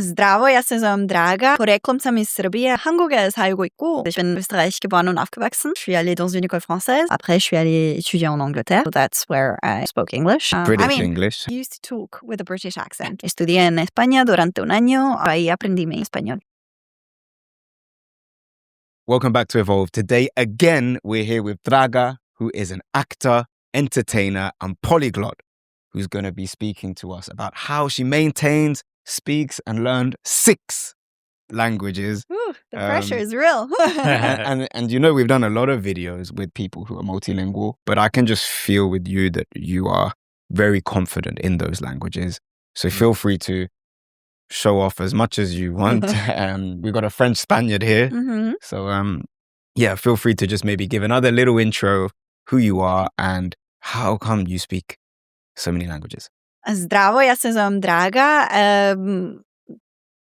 Zdravo, ja se zovem Draga. Poreklom sam iz Srbije. Hamburger 살고 있고, je suis en Österreich geboren und aufgewachsen. Je suis allée dans une école française. Après, je suis allée étudier en Angleterre. So that's where I spoke English. British English. I used to talk with a British accent. Estudié en España durante un año. Ahí aprendí mi español. Welcome back to Evolve. Today, again, we're here with Draga, who is an actor, entertainer, and polyglot, who's going to be speaking to us about how she maintains, speaks, and learned 6 languages. Ooh, the pressure is real. and you know, we've done a lot of videos with people who are multilingual, but I can just feel with you that you are very confident in those languages. So feel free to show off as much as you want. We've got a French Spaniard here. Mm-hmm. So, yeah, feel free to just maybe give another little intro of who you are and how come you speak so many languages. Zdravo, ja se zovem Draga.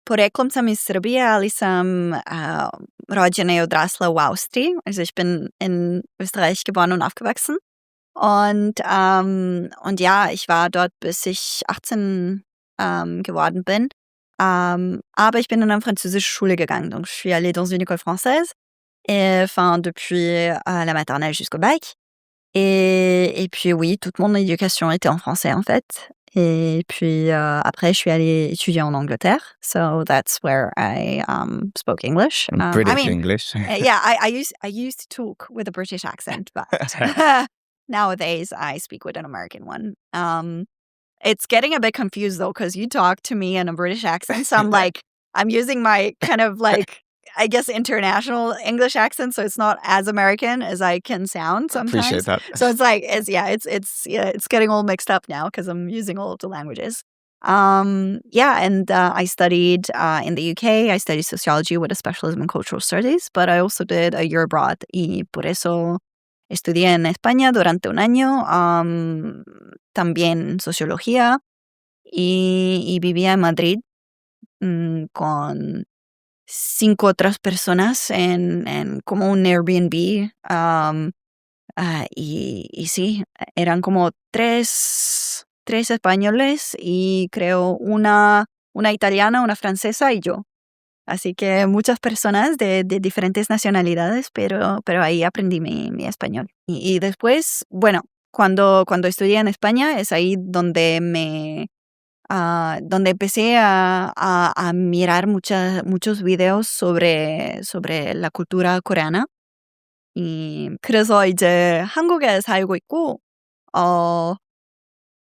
Poreklom sam iz Srbije, ali sam rođena i odrasla u Austriji. Also ich bin in Österreich geboren und aufgewachsen. Und ja, ich war dort, bis ich 18 geworden bin. Aber ich bin in eine französische Schule gegangen. Donc, je suis allée dans une école française. Enfin, depuis la maternelle jusqu'au bac. Et puis, oui, toute mon éducation était en français, en fait. Et puis, après, je suis allée étudier en Angleterre. So, that's where I spoke English. British English. Yeah, I used to talk with a British accent, but nowadays I speak with an American one. It's getting a bit confused, though, because you talk to me in a British accent. So I'm like, I'm using my kind of like, I guess, international English accent. So it's not as American as I can sound sometimes. Appreciate that. So it's like, it's getting all mixed up now because I'm using all of the languages. I studied in the UK. I studied sociology with a specialism in cultural studies, but I also did a year abroad. Y por eso estudié en España durante un año, también sociología, y vivía en Madrid con 5 otras personas en como un Airbnb. Y sí, eran como 3 españoles y creo una italiana, una francesa y yo. Así que muchas personas de diferentes nacionalidades, pero ahí aprendí mi español. Y después, bueno, cuando estudié en España, es ahí donde donde empecé a mirar muchos videos sobre la cultura coreana. y 그래서 이제 한국에 살고 있고,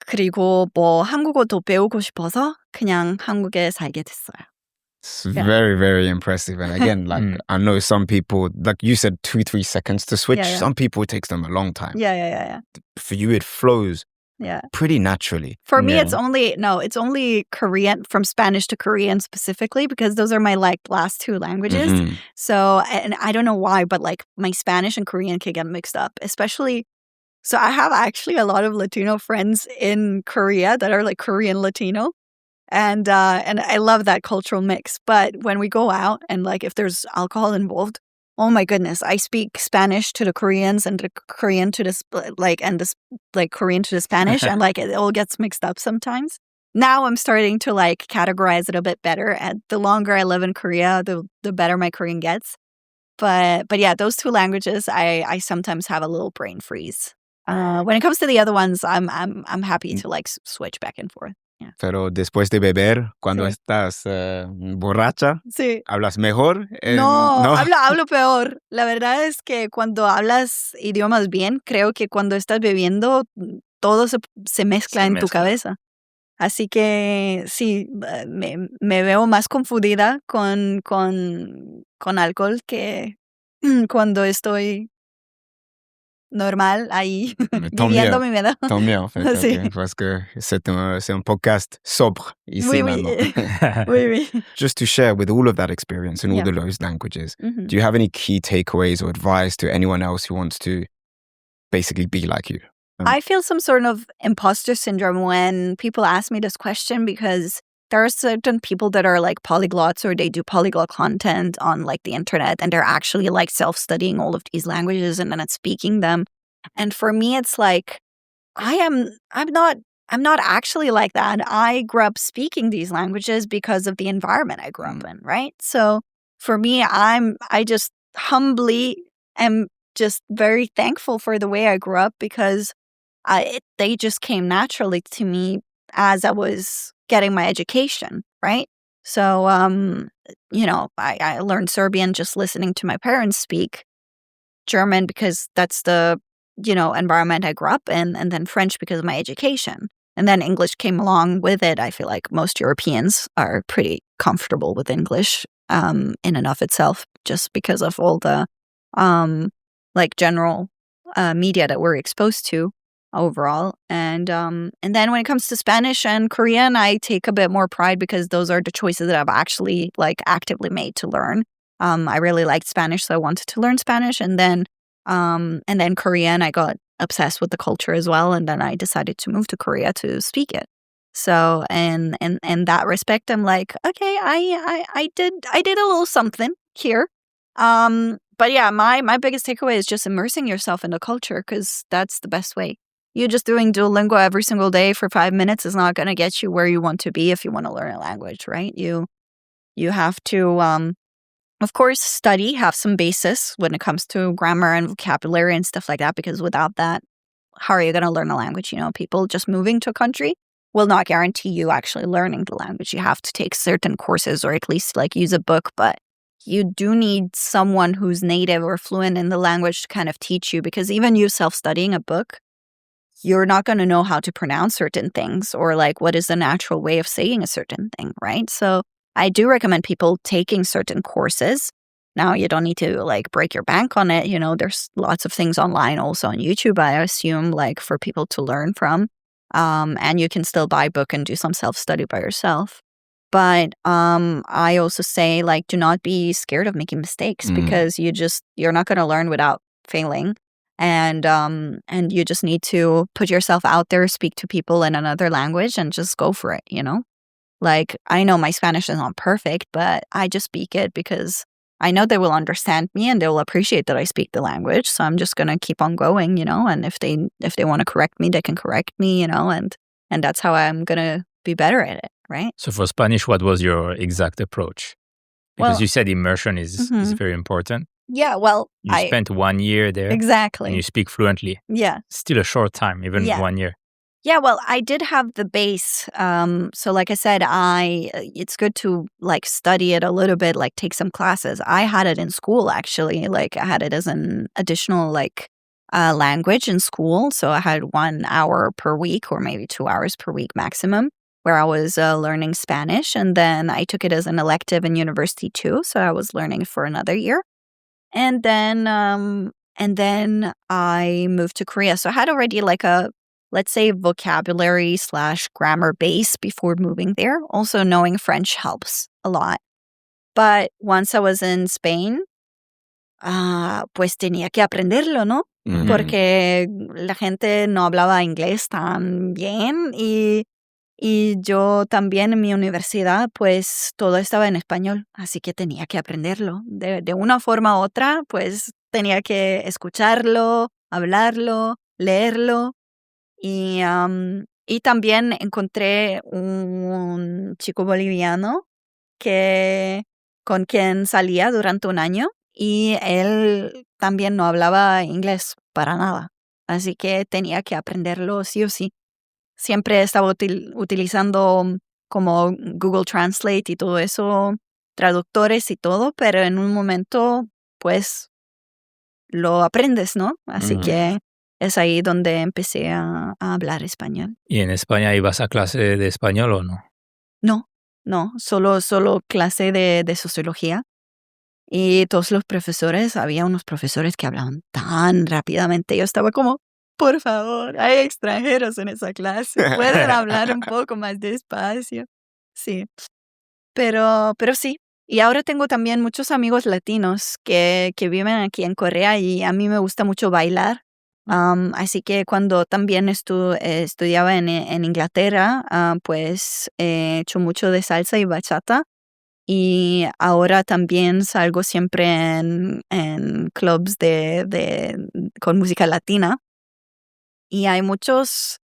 그리고 뭐 한국어도 배우고 싶어서 그냥 한국에 살게 됐어요. It's very, very impressive. And again, like I know some people, like you said, 2-3 seconds to switch. Yeah. Some people, it takes them a long time. Yeah. For you, it flows Yeah. pretty naturally. For me, it's only Korean, from Spanish to Korean specifically, because those are my like last 2 languages. Mhm. So, and I don't know why, but like my Spanish and Korean can get mixed up, especially. So I have actually a lot of Latino friends in Korea that are like Korean Latino. And I love that cultural mix. But when we go out and like if there's alcohol involved, oh my goodness, I speak Spanish to the Koreans and the Korean to the Korean to the Spanish, and like it all gets mixed up sometimes. Now I'm starting to like categorize it a bit better. And the longer I live in Korea, the better my Korean gets. But yeah, those 2 languages, I sometimes have a little brain freeze. When it comes to the other ones, I'm happy to like switch back and forth. Yeah. Pero después de beber, cuando Sí. estás borracha, Sí. ¿hablas mejor? No, hablo peor. La verdad es que cuando hablas idiomas bien, creo que cuando estás bebiendo, todo se mezcla en tu cabeza. Así que sí, me veo más confundida con alcohol que cuando estoy normal ahí viviendo mi vida. Tant mieux, en fait. Sí. Okay, parce que c'est un podcast sobre ici Oui. maintenant. Oui. Just to share with all of that experience in all Yeah. those languages, Mhm. do you have any key takeaways or advice to anyone else who wants to basically be like you? I feel some sort of imposter syndrome when people ask me this question, because there are certain people that are like polyglots, or they do polyglot content on like the internet, and they're actually like self-studying all of these languages and then speaking them. And for me, it's like, I'm not I'm not actually like that. I grew up speaking these languages because of the environment I grew up in, right? So for me, I just humbly am just very thankful for the way I grew up because they just came naturally to me as I was getting my education, right? So, I learned Serbian just listening to my parents speak German because that's the, environment I grew up in, and then French because of my education. And then English came along with it. I feel like most Europeans are pretty comfortable with English in and of itself, just because of all the general media that we're exposed to overall. And then when it comes to Spanish and Korean, I take a bit more pride because those are the choices that I've actually actively made to learn. I really liked Spanish, so I wanted to learn Spanish, and then Korean, I got obsessed with the culture as well, and then I decided to move to Korea to speak it. So, in that respect, I'm like, okay, I did a little something here. But yeah, my biggest takeaway is just immersing yourself in the culture because that's the best way. You just doing Duolingo every single day for 5 minutes is not going to get you where you want to be if you want to learn a language, right? You have to, of course, have some basis when it comes to grammar and vocabulary and stuff like that, because without that, how are you going to learn a language? People just moving to a country will not guarantee you actually learning the language. You have to take certain courses or at least use a book, but you do need someone who's native or fluent in the language to kind of teach you, because even you self-studying a book, you're not going to know how to pronounce certain things or what is the natural way of saying a certain thing, right? So I do recommend people taking certain courses. Now, you don't need to break your bank on it. There's lots of things online also on YouTube, I assume, for people to learn from. And you can still buy a book and do some self-study by yourself. But I also say, do not be scared of making mistakes because you're not going to learn without failing. And you just need to put yourself out there, speak to people in another language, and just go for it, I know my Spanish is not perfect, but I just speak it because I know they will understand me and they will appreciate that I speak the language. So I'm just going to keep on going, and if they want to correct me, they can correct me, and that's how I'm going to be better at it, right? So for Spanish, what was your exact approach? Because you said immersion is very important. Yeah, well, you spent 1 year there. Exactly. And you speak fluently. Yeah. Still a short time, even 1 year. Yeah, well, I did have the base. So like I said, it's good to study it a little bit, take some classes. I had it in school, actually. I had it as an additional language in school. So I had 1 hour per week or maybe 2 hours per week maximum where I was learning Spanish. And then I took it as an elective in university too. So I was learning for another year. And then I moved to Korea. So I had already let's say vocabulary / grammar base before moving there. Also knowing French helps a lot. But once I was in Spain, pues tenía que aprenderlo, ¿no? Porque la gente no hablaba inglés tan bien y yo también en mi universidad, pues todo estaba en español, así que tenía que aprenderlo. De una forma u otra, pues tenía que escucharlo, hablarlo, leerlo. Y también encontré un chico boliviano con quien salía durante 1 año y él también no hablaba inglés para nada. Así que tenía que aprenderlo sí o sí. Siempre estaba utilizando como Google Translate y todo eso, traductores y todo, pero en un momento, pues, lo aprendes, ¿no? Así que es ahí donde empecé a hablar español. ¿Y en España ibas a clase de español o no? No, solo clase de sociología. Y todos los profesores, había unos profesores que hablaban tan rápidamente. Yo estaba como, por favor, hay extranjeros en esa clase, pueden hablar un poco más despacio. Sí, pero sí. Y ahora tengo también muchos amigos latinos que viven aquí en Corea y a mí me gusta mucho bailar. Así que cuando también estudiaba en Inglaterra, pues he hecho mucho de salsa y bachata. Y ahora también salgo siempre en clubs con música latina. Y hay muchos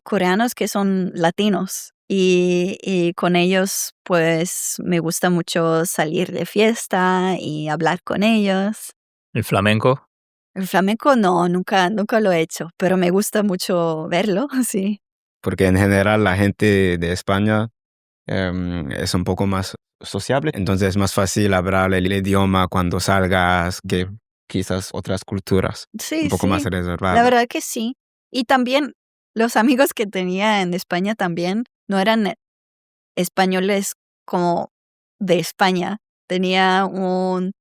coreanos que son latinos y con ellos pues me gusta mucho salir de fiesta y hablar con ellos. ¿El flamenco? El flamenco no, nunca lo he hecho, pero me gusta mucho verlo, sí. Porque en general la gente de España es un poco más sociable, entonces es más fácil hablar el idioma cuando salgas que quizás otras culturas, un Sí, poco más sí, la reservada. verdad que sí. Y también los amigos que tenía en España también no eran españoles como de España. Tenía un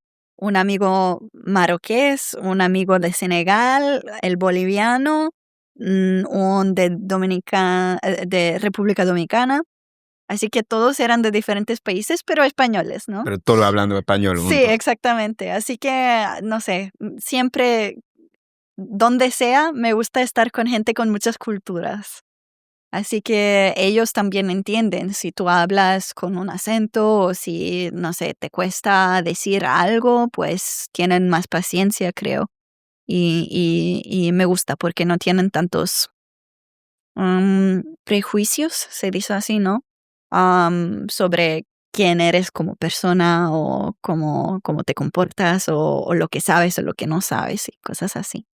amigo marroqués, un amigo de Senegal, el boliviano, un de República Dominicana. Así que todos eran de diferentes países, pero españoles, ¿no? Pero todo hablando español Sí, juntos. exactamente. Así que, no sé, siempre, donde sea, me gusta estar con gente con muchas culturas. Así que ellos también entienden si tú hablas con un acento o si, no sé, te cuesta decir algo, pues tienen más paciencia, creo. Y me gusta porque no tienen tantos prejuicios, se dice así, ¿no? Sobre quién eres como persona o cómo te comportas o lo que sabes o lo que no sabes y cosas así.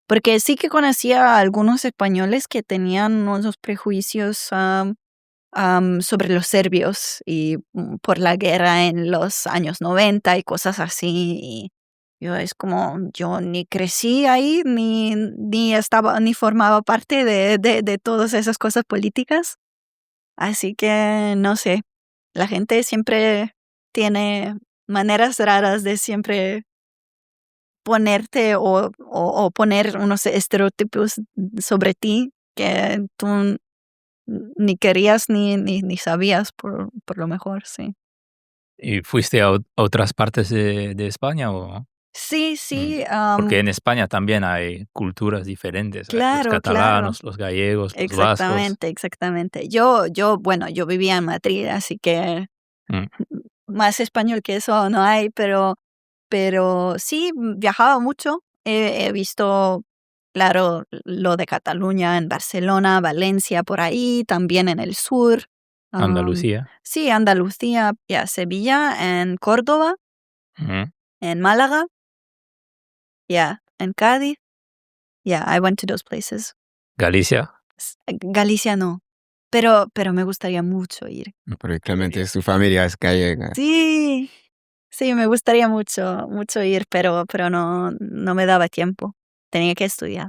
Porque sí que conocía a algunos españoles que tenían unos prejuicios sobre los serbios y por la guerra en los años 90 y cosas así. Y yo es como, yo ni crecí ahí, ni formaba parte de todas esas cosas políticas. Así que no sé, la gente siempre tiene maneras raras de siempre ponerte o poner unos estereotipos sobre ti que tú ni querías ni sabías por lo mejor, sí. ¿Y fuiste a otras partes de España o? Sí, Mm. sí, Porque en España también hay culturas diferentes, hay los claro, claro. catalanos, los gallegos, los vascos. Exactamente, exactamente. Bueno, yo vivía en Madrid, así que Mm. más español que eso no hay, pero sí, viajaba mucho. He visto, claro, lo de Cataluña en Barcelona, Valencia, por ahí, también en el sur. Andalucía. Sí, Andalucía, ya, Sevilla, en Córdoba, Ujú. en Málaga, ya, en Cádiz. Yeah, I went to those places. Galicia. Galicia no, pero me gustaría mucho ir. Porque claramente su familia es gallega. Sí, sí, me gustaría mucho, mucho ir, pero no me daba tiempo. Tenía que estudiar.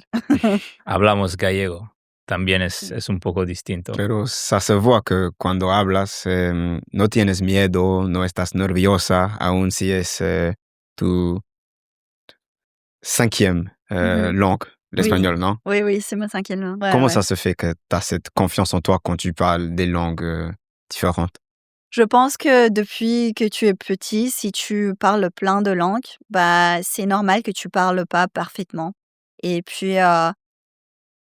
Hablamos gallego. También es un poco distinto. Pero ça se voit que cuando hablas no tienes miedo, no estás nerviosa, aun si es tu cinquième Mhm. langue, Oui, l'espagnol, non? oui, c'est ma cinquième langue. Ouais, Comment ouais. ça se fait que tu as cette confiance en toi quand tu parles des langues différentes? Je pense que depuis que tu es petit, si tu parles plein de langues, bah, c'est normal que tu parles pas parfaitement. Et puis,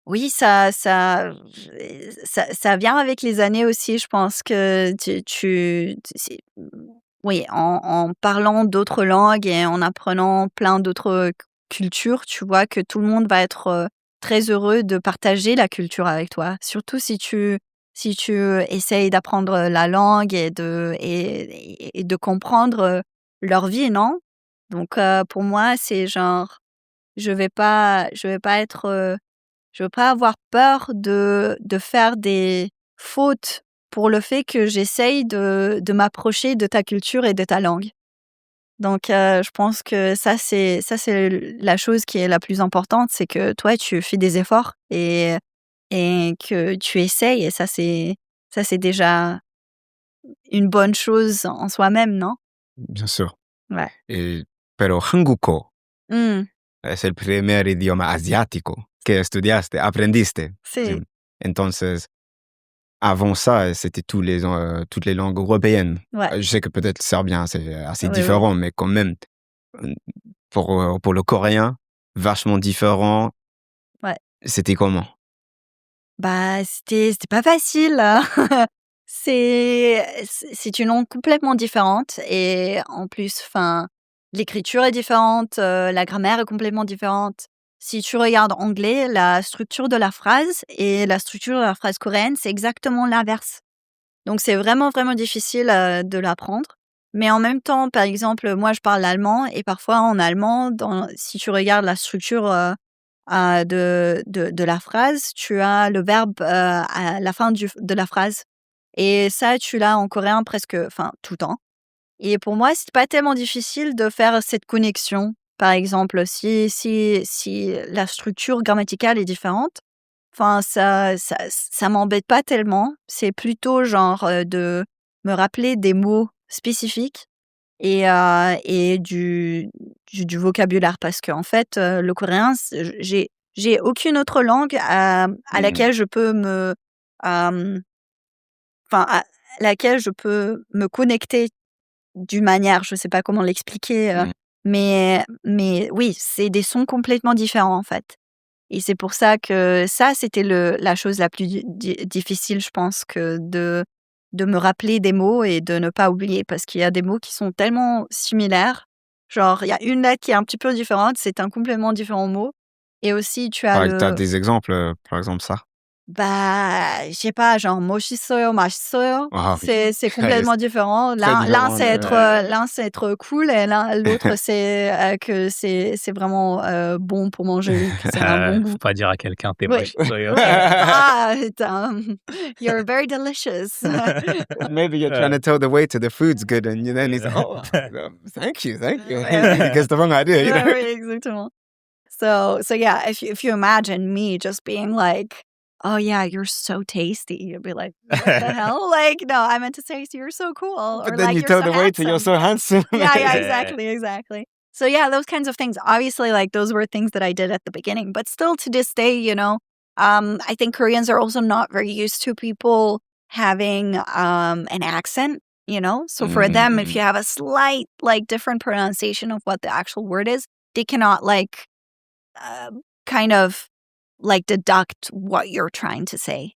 oui, ça vient avec les années aussi. Je pense que oui, en parlant d'autres langues et en apprenant plein d'autres cultures, tu vois que tout le monde va être très heureux de partager la culture avec toi. Surtout si tu essayes d'apprendre la langue et de comprendre leur vie, non? Donc pour moi, c'est genre, je veux pas avoir peur de faire des fautes pour le fait que j'essaye de m'approcher de ta culture et de ta langue. Donc je pense que ça c'est la chose qui est la plus importante, c'est que toi tu fais des efforts et que tu essayes et ça c'est déjà une bonne chose en soi-même, non? Bien sûr. Ouais. Pero 한국어 Mmh. es el primer idioma asiático que estudiaste, aprendiste. Si. Entonces, avant ça, c'était toutes les langues européennes. Ouais. Je sais que peut-être serbien, c'est assez Oui, différent, mais quand même, euh, pour le coréen, vachement différent. Ouais. C'était comment? Bah, c'était pas facile, hein. C'est une langue complètement différente et en plus, enfin, l'écriture est différente, la grammaire est complètement différente. si tu regardes anglais, la structure de la phrase et la structure de la phrase coréenne, c'est exactement l'inverse. Donc, c'est vraiment, vraiment difficile de l'apprendre. Mais en même temps, par exemple, moi, je parle l'allemand et parfois en allemand, si tu regardes la structure de la phrase, tu as le verbe à la fin de la phrase. Et ça, tu l'as en coréen presque, tout le temps. Et pour moi, c'est pas tellement difficile de faire cette connexion. Par exemple, si la structure grammaticale est différente, ça m'embête pas tellement. C'est plutôt genre de me rappeler des mots spécifiques et du vocabulaire. Parce qu'en fait, le coréen, j'ai aucune autre langue à laquelle je peux à laquelle je peux me connecter d'une manière, je sais pas comment l'expliquer, mais oui, c'est des sons complètement différents, en fait. Et c'est pour ça que ça, c'était la chose la plus difficile, je pense, que de me rappeler des mots et de ne pas oublier. Parce qu'il y a des mots qui sont tellement similaires. Genre, il y a une lettre qui est un petit peu différente, c'est un complètement différent mot. Et aussi, tu as T'as des exemples, par exemple, ça? je sais pas, genre 멋있어요, 맛있어요. Ah oui. C'est complètement différent. Très différent, L'un c'est être cool et l'autre c'est que c'est vraiment bon pour manger, que c'est un bon goût. Faut pas dire à quelqu'un t'es Ouais. moche. Ouais. Ah, you're very delicious. Maybe you're trying to tell the waiter the food's good and then he's oh, thank you. He gets the wrong idea, you know? Ouais, exactement. So yeah, if you imagine me just being like, oh yeah, you're so tasty, you'd be like, what the hell? Like, no, I meant to say you're so cool. But or then like, you you're tell so the waiter you're handsome. so handsome. Yeah, exactly. So yeah, those kinds of things. Obviously, like those were things that I did at the beginning, but still to this day, I think Koreans are also not very used to people having an accent, So for them, if you have a slight like different pronunciation of what the actual word is, they cannot like kind of like deduct what you're trying to say.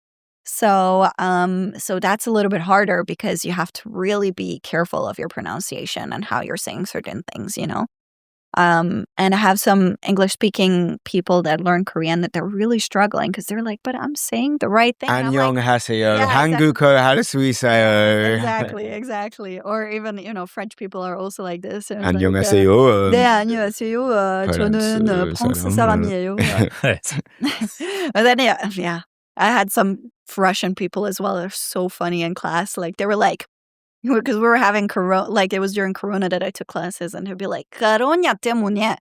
So that's a little bit harder because you have to really be careful of your pronunciation and how you're saying certain things, And I have some English-speaking people that learn Korean that they're really struggling because they're like, but I'm saying the right thing. 안녕 하세요. Yeah, 한국어 할수있어요. Exactly. Or even, French people are also like this. 안녕하세요. 네, 안녕하세요. 저는 프랑스 사람이에요. But then, yeah. I had some Russian people as well. They're so funny in class. Like, they were like, because we were having Corona, like, it was during Corona that I took classes, and they'd be like, Corona 때문에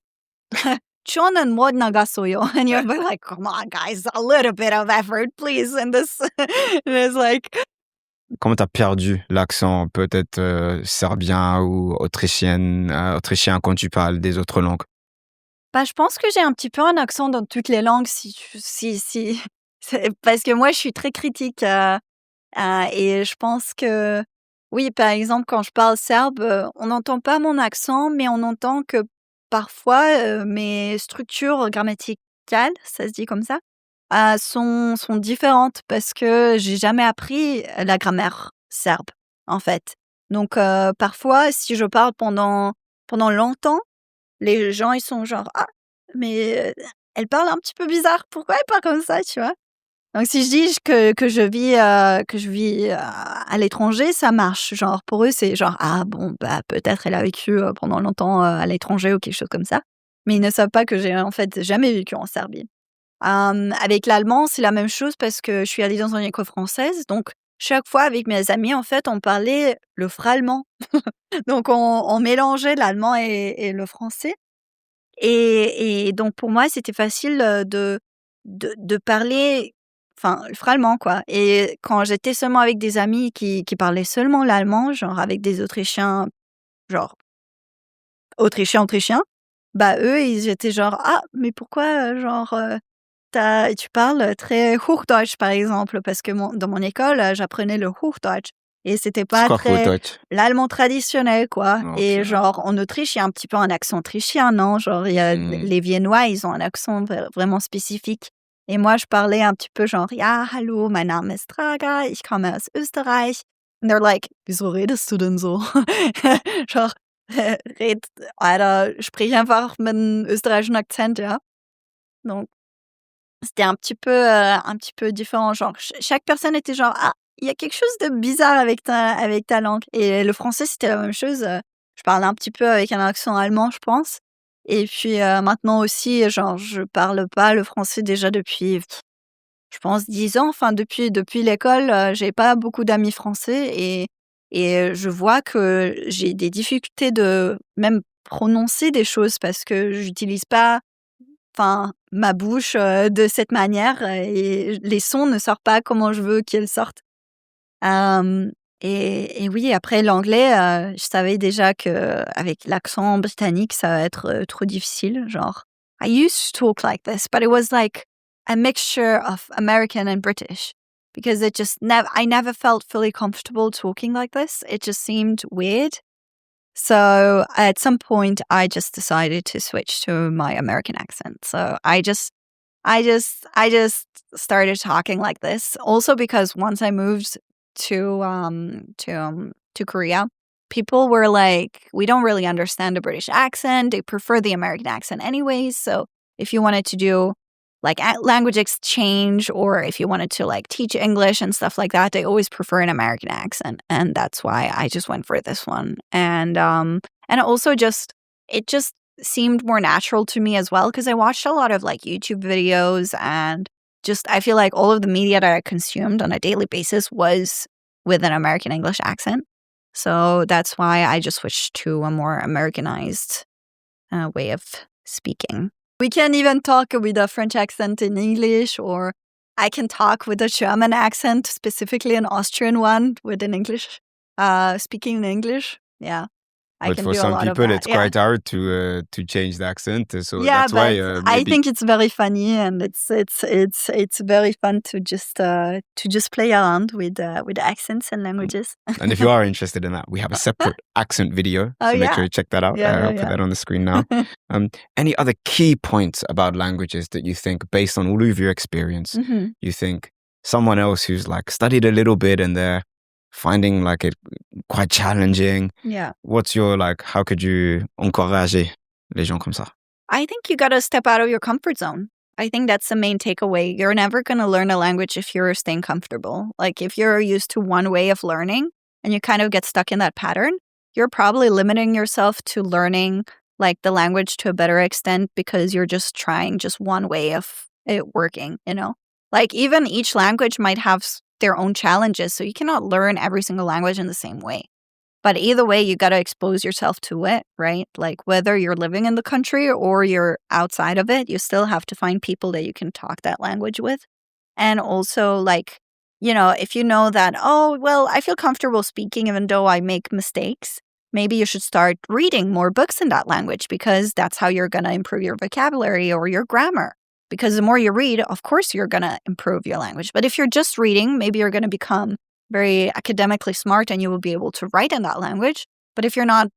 저는 못 나갔어요. And you'd be like, come on, guys, a little bit of effort, please. And this is like... Comment t'as perdu l'accent, peut-être serbien ou autrichien quand tu parles des autres langues? Je pense que j'ai un petit peu un accent dans toutes les langues, si parce que moi, je suis très critique et je pense que, oui, par exemple, quand je parle serbe, on n'entend pas mon accent, mais on entend que parfois, mes structures grammaticales, ça se dit comme ça, sont différentes parce que j'ai jamais appris la grammaire serbe, en fait. Donc, parfois, si je parle pendant longtemps, les gens, ils sont genre, ah, mais elle parle un petit peu bizarre. Pourquoi elle parle comme ça, tu vois? Donc, si je dis que je vis à l'étranger, ça marche. Genre, pour eux, c'est genre, ah bon, peut-être elle a vécu pendant longtemps à l'étranger ou quelque chose comme ça. Mais ils ne savent pas que j'ai en fait jamais vécu en Serbie. Avec l'allemand, c'est la même chose parce que je suis allée dans une école française. Donc, chaque fois avec mes amis, en fait, on parlait le frallemand. Donc, on mélangeait l'allemand et le français. Et donc, pour moi, c'était facile de parler, le frallemand, quoi. Et quand j'étais seulement avec des amis qui parlaient seulement l'allemand, genre avec des Autrichiens, genre autrichiens, eux, ils étaient genre, ah, mais pourquoi, genre, tu parles très Hochdeutsch, par exemple, parce que dans mon école, j'apprenais le Hochdeutsch. Et c'était pas très l'allemand traditionnel, quoi. Okay. Et genre, en Autriche, il y a un petit peu un accent autrichien, non? Genre, il y a les Viennois, ils ont un accent vraiment spécifique. Et moi, je parlais un petit peu genre, ja, hallo, mein Name ist Draga, ich komme aus Österreich. And they're like, wieso redest du denn so? Genre, sprich einfach mit einem österreichischen Akzent, ja. Donc, c'était un petit peu différent. Genre, chaque personne était genre, ah, il y a quelque chose de bizarre avec ta langue. Et le français, c'était la même chose. Je parlais un petit peu avec un accent allemand, je pense. Et puis maintenant aussi, genre, je parle pas le français déjà depuis, je pense, 10 ans. Enfin, depuis l'école, j'ai pas beaucoup d'amis français et je vois que j'ai des difficultés de même prononcer des choses parce que j'utilise pas, enfin, ma bouche de cette manière et les sons ne sortent pas comment je veux qu'ils sortent. Et oui, après l'anglais, je savais déjà qu'avec l'accent britannique, ça va être trop difficile. Genre, I used to talk like this, but it was like a mixture of American and British because it just I never felt fully comfortable talking like this. It just seemed weird. So at some point, I just decided to switch to my American accent. So I just started talking like this. Also because once I moved to Korea, people were like, we don't really understand the British accent. They prefer the American accent anyways. So if you wanted to do like language exchange or if you wanted to like teach English and stuff like that, they always prefer an American accent. And that's why I just went for this one. And also it just seemed more natural to me as well because I watched a lot of like YouTube videos and just I feel like all of the media that I consumed on a daily basis was with an American English accent. So that's why I just switched to a more Americanized way of speaking. We can even talk with a French accent in English, or I can talk with a German accent, specifically an Austrian one with an English, speaking in English. Yeah. But for some people, it's quite hard to change the accent. So yeah, that's why I think it's very funny, and it's very fun to just play around with accents and languages. And if you are interested in that, we have a separate accent video. So make sure you check that out. I'll put that on the screen now. Any other key points about languages that you think, based on all of your experience, you think someone else who's like studied a little bit and they're finding like it quite challenging. Yeah. What's your like, how could you encourager les gens comme ça? I think you got to step out of your comfort zone. I think that's the main takeaway. You're never going to learn a language if you're staying comfortable. Like if you're used to one way of learning and you kind of get stuck in that pattern, you're probably limiting yourself to learning like the language to a better extent because you're just trying just one way of it working, you know? Like even each language might have their own challenges. So you cannot learn every single language in the same way. But either way, you got to expose yourself to it, right? Like whether you're living in the country or you're outside of it, you still have to find people that you can talk that language with. And also like, you know, if you know that, oh, well, I feel comfortable speaking even though I make mistakes, maybe you should start reading more books in that language because that's how you're going to improve your vocabulary or your grammar. Because the more you read, of course, you're going to improve your language. But if you're just reading, maybe you're going to become very academically smart and you will be able to write in that language. But if you're not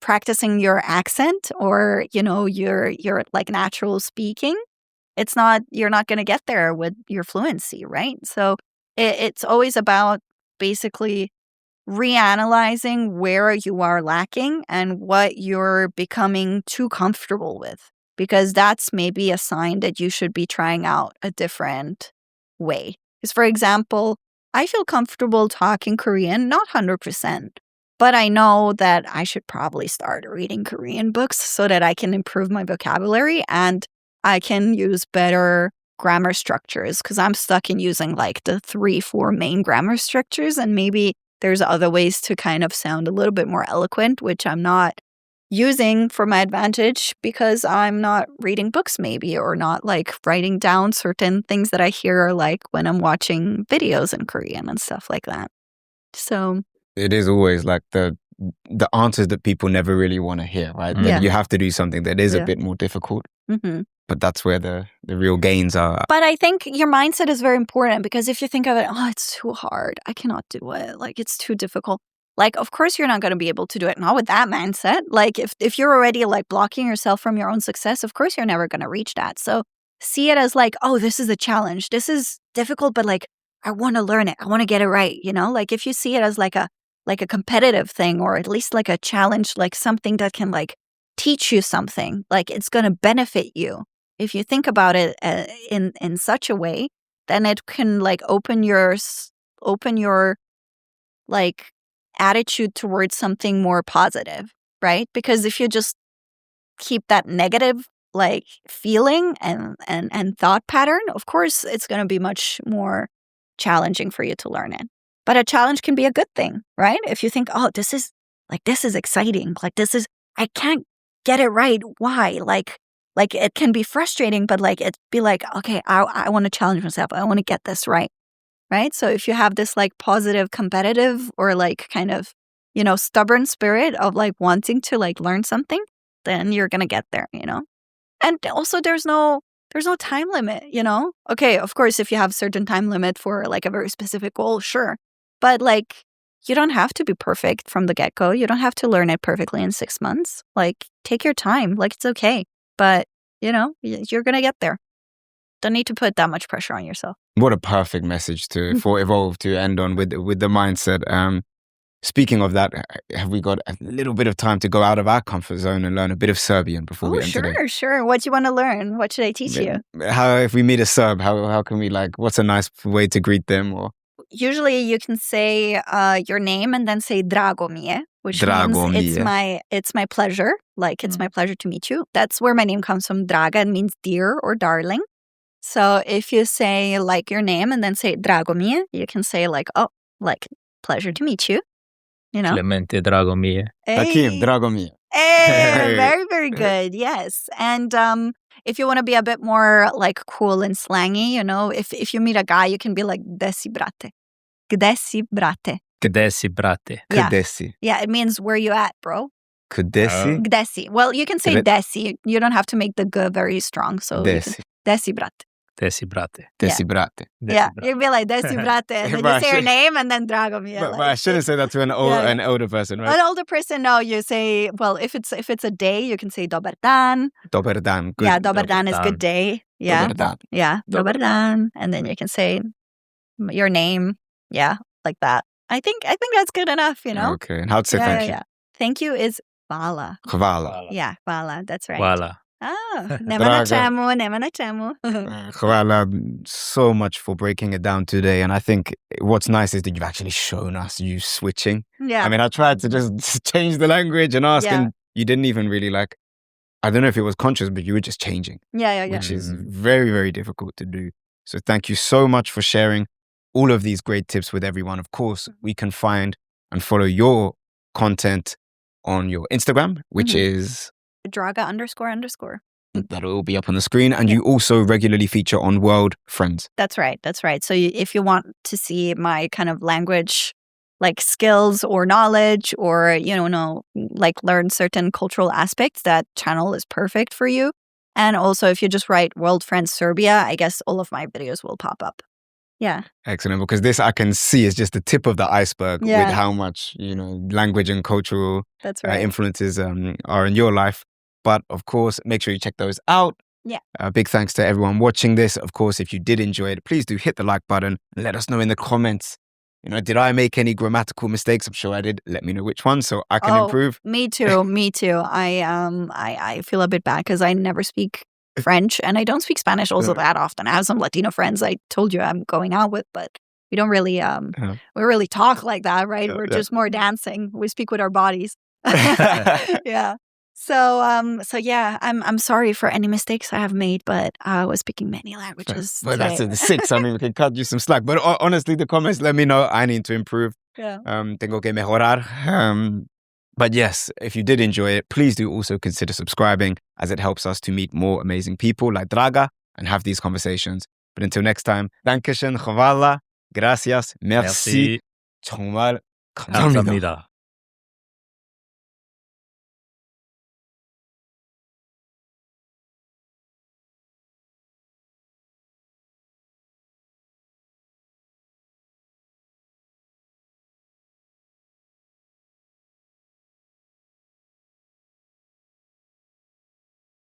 practicing your accent or, you know, your like natural speaking, you're not going to get there with your fluency, right? So it's always about basically reanalyzing where you are lacking and what you're becoming too comfortable with. Because that's maybe a sign that you should be trying out a different way. Because, for example, I feel comfortable talking Korean, not 100%, but I know that I should probably start reading Korean books so that I can improve my vocabulary and I can use better grammar structures because I'm stuck in using like the 3-4 main grammar structures, and maybe there's other ways to kind of sound a little bit more eloquent, which I'm not using for my advantage because I'm not reading books maybe or not like writing down certain things that I hear like when I'm watching videos in Korean and stuff like that. So it is always like the answers that people never really want to hear, right? That you have to do something that is a bit more difficult. But that's where the real gains are. But I think your mindset is very important because if you think of it, oh, it's too hard, I cannot do it, like it's too difficult. Like, of course, you're not going to be able to do it. Not with that mindset. Like, if you're already, like, blocking yourself from your own success, of course, you're never going to reach that. So see it as, like, oh, this is a challenge. This is difficult, but, like, I want to learn it. I want to get it right, you know? Like, if you see it as, like a competitive thing or at least, like, a challenge, like, something that can, like, teach you something, like, it's going to benefit you, if you think about it in such a way, then it can like open your like attitude towards something more positive, right? Because if you just keep that negative like feeling and thought pattern, of course it's going to be much more challenging for you to learn it. But a challenge can be a good thing, right? If you think, oh, this is exciting, like I can't get it right. Why? Like it can be frustrating, but like it'd be like, okay, I want to challenge myself. I want to get this right. Right? So if you have this like positive competitive or like kind of, stubborn spirit of like wanting to like learn something, then you're going to get there, And also there's no time limit, Okay, of course, if you have certain time limit for like a very specific goal, sure. But like you don't have to be perfect from the get-go. You don't have to learn it perfectly in 6 months. Like take your time. Like it's okay. But, you're going to get there. Don't need to put that much pressure on yourself. What a perfect message for Evolve to end on with the mindset. Speaking of that, have we got a little bit of time to go out of our comfort zone and learn a bit of Serbian before we end today? Sure. What do you want to learn? What should I teach you? How, if we meet a Serb, how can we what's a nice way to greet them? Or usually you can say your name and then say Drago mi, which means it's my pleasure. Like it's my pleasure to meet you. That's where my name comes from. Draga, it means dear or darling. So if you say like your name and then say Drago mi, you can say like, oh, like pleasure to meet you. Clemente Drago mi. Takim, Drago mi. Hey, very, very good. Yes. And if you want to be a bit more like cool and slangy, if you meet a guy, you can be like Desi brate. Gdesi brate. Gdesi brate. Yeah. Gdesi. Yeah, it means where you at, bro. Gdesi? Gdesi. Well, you can say desi. You don't have to make the g very strong. So Desi. Desi brate. Desi brate. Desi brate. Yeah, you'd be like Desi brate, and then you say your name and then Drago mi. But I shouldn't say that to an older person, right? An older person, no, you say, well, if it's a day, you can say Dobar dan. Dobar dan. Good. Yeah, Dobar dan is good day. Yeah. Dobar dan. Yeah, Dobar dan. And then you can say your name. Yeah, like that. I think that's good enough, Okay, and how to say thank you? Yeah. Thank you is hvala. Hvala. Yeah, hvala, that's right. Hvala. Oh, nema na čemu. Hvala so much for breaking it down today. And I think what's nice is that you've actually shown us you switching. Yeah. I mean, I tried to just change the language and ask, and you didn't even really I don't know if it was conscious, but you were just changing. Yeah. Which is very, very difficult to do. So thank you so much for sharing all of these great tips with everyone. Of course, we can find and follow your content on your Instagram, which is Draga __. That'll all be up on the screen. And you also regularly feature on World Friends. That's right. So if you want to see my kind of language like skills or knowledge or, like learn certain cultural aspects, that channel is perfect for you. And also if you just write World Friends Serbia, I guess all of my videos will pop up. Yeah. Excellent. Because this I can see is just the tip of the iceberg with how much, language and cultural influences are in your life. But of course, make sure you check those out. Yeah. Big thanks to everyone watching this. Of course, if you did enjoy it, please do hit the like button and let us know in the comments. Did I make any grammatical mistakes? I'm sure I did. Let me know which one so I can improve. Me too. I feel a bit bad because I never speak French and I don't speak Spanish also that often. I have some Latino friends I told you I'm going out with, but we don't really we really talk like that, right? We're just more dancing. We speak with our bodies. Yeah. So yeah, I'm sorry for any mistakes I have made, but I was speaking many languages. But that's the 6. I mean, we can cut you some slack. But honestly, the comments let me know. I need to improve. Yeah. Tengo que mejorar. But yes, if you did enjoy it, please do also consider subscribing as it helps us to meet more amazing people like Draga and have these conversations. But until next time, Dankeschön, hvala, gracias, merci. 정말 감사합니다.